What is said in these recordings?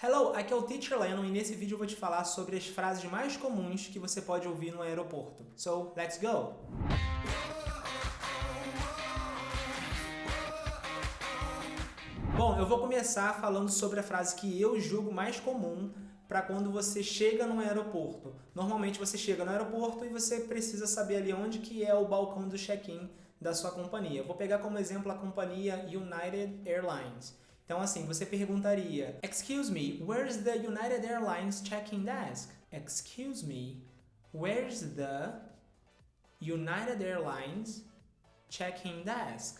Hello, aqui é o Teacher Lennon e nesse vídeo eu vou te falar sobre as frases mais comuns que você pode ouvir no aeroporto. So, let's go! Bom, eu vou começar falando sobre a frase que eu julgo mais comum para quando você chega no aeroporto. Normalmente você chega no aeroporto e você precisa saber ali onde que é o balcão do check-in da sua companhia. Eu vou pegar como exemplo a companhia United Airlines. Então, assim, você perguntaria: Excuse me, where's the United Airlines check-in desk? Excuse me, where's the United Airlines check-in desk?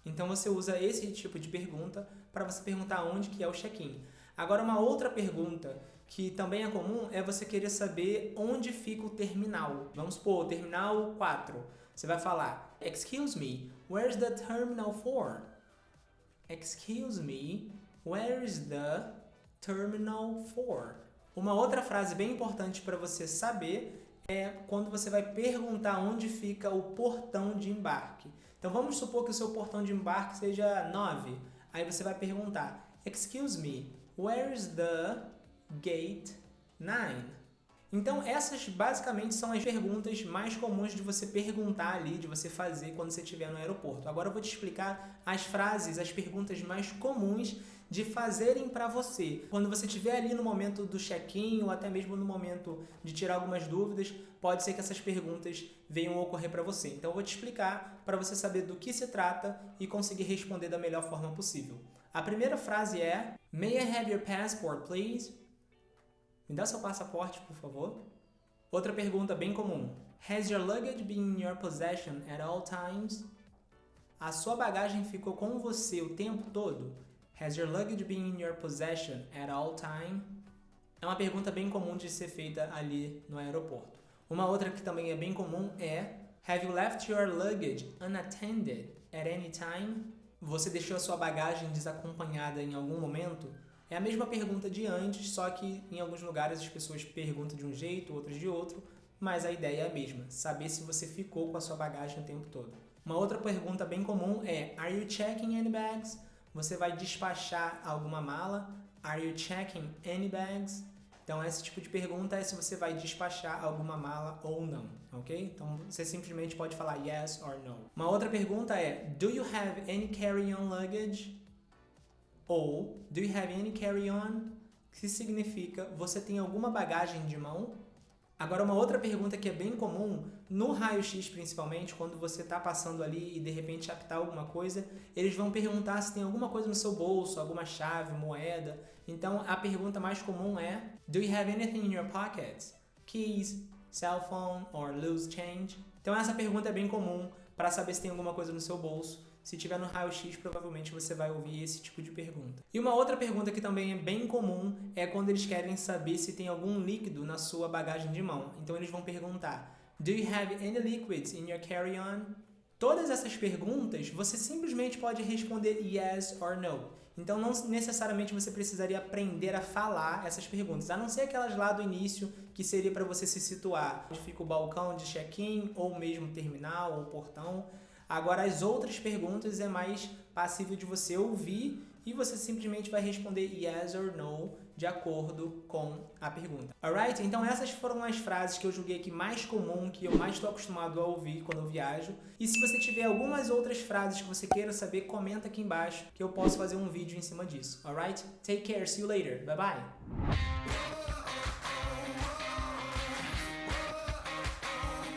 Então, você usa esse tipo de pergunta para você perguntar onde que é o check-in. Agora, uma outra pergunta que também é comum é você querer saber onde fica o terminal. Vamos supor, o terminal 4. Você vai falar: Excuse me, where's the terminal 4? Excuse me, where is the terminal 4? Uma outra frase bem importante para você saber é quando você vai perguntar onde fica o portão de embarque. Então vamos supor que o seu portão de embarque seja 9. Aí você vai perguntar: Excuse me, where is the gate 9? Então essas basicamente são as perguntas mais comuns de você perguntar ali, de você fazer quando você estiver no aeroporto. Agora eu vou te explicar as frases, as perguntas mais comuns de fazerem para você. Quando você estiver ali no momento do check-in ou até mesmo no momento de tirar algumas dúvidas, pode ser que essas perguntas venham a ocorrer para você. Então eu vou te explicar para você saber do que se trata e conseguir responder da melhor forma possível. A primeira frase é: May I have your passport, please? Me dá seu passaporte, por favor. Outra pergunta bem comum: Has your luggage been in your possession at all times? A sua bagagem ficou com você o tempo todo? Has your luggage been in your possession at all time? É uma pergunta bem comum de ser feita ali no aeroporto. Uma outra que também é bem comum é: Have you left your luggage unattended at any time? Você deixou a sua bagagem desacompanhada em algum momento? É a mesma pergunta de antes, só que em alguns lugares as pessoas perguntam de um jeito, outros de outro, mas a ideia é a mesma, saber se você ficou com a sua bagagem o tempo todo. Uma outra pergunta bem comum é: Are you checking any bags? Você vai despachar alguma mala? Are you checking any bags? Então esse tipo de pergunta é se você vai despachar alguma mala ou não, ok? Então você simplesmente pode falar yes or no. Uma outra pergunta é: Do you have any carry-on luggage? Ou do you have any carry-on? Que significa: você tem alguma bagagem de mão? Agora, uma outra pergunta que é bem comum, no raio-x principalmente, quando você está passando ali e de repente apitar alguma coisa, eles vão perguntar se tem alguma coisa no seu bolso, alguma chave, moeda. Então, a pergunta mais comum é: Do you have anything in your pockets? Keys, cell phone or loose change? Então, essa pergunta é bem comum para saber se tem alguma coisa no seu bolso. Se tiver no raio-x, provavelmente você vai ouvir esse tipo de pergunta. E uma outra pergunta que também é bem comum é quando eles querem saber se tem algum líquido na sua bagagem de mão. Então eles vão perguntar: Do you have any liquids in your carry-on? Todas essas perguntas você simplesmente pode responder yes or no. Então não necessariamente você precisaria aprender a falar essas perguntas, a não ser aquelas lá do início que seria para você se situar onde fica o balcão de check-in ou mesmo terminal ou portão. Agora, as outras perguntas é mais passível de você ouvir e você simplesmente vai responder yes or no de acordo com a pergunta. Alright? Então essas foram as frases que eu julguei aqui mais comum, que eu mais estou acostumado a ouvir quando eu viajo. E se você tiver algumas outras frases que você queira saber, comenta aqui embaixo que eu posso fazer um vídeo em cima disso. Alright? Take care. See you later. Bye bye.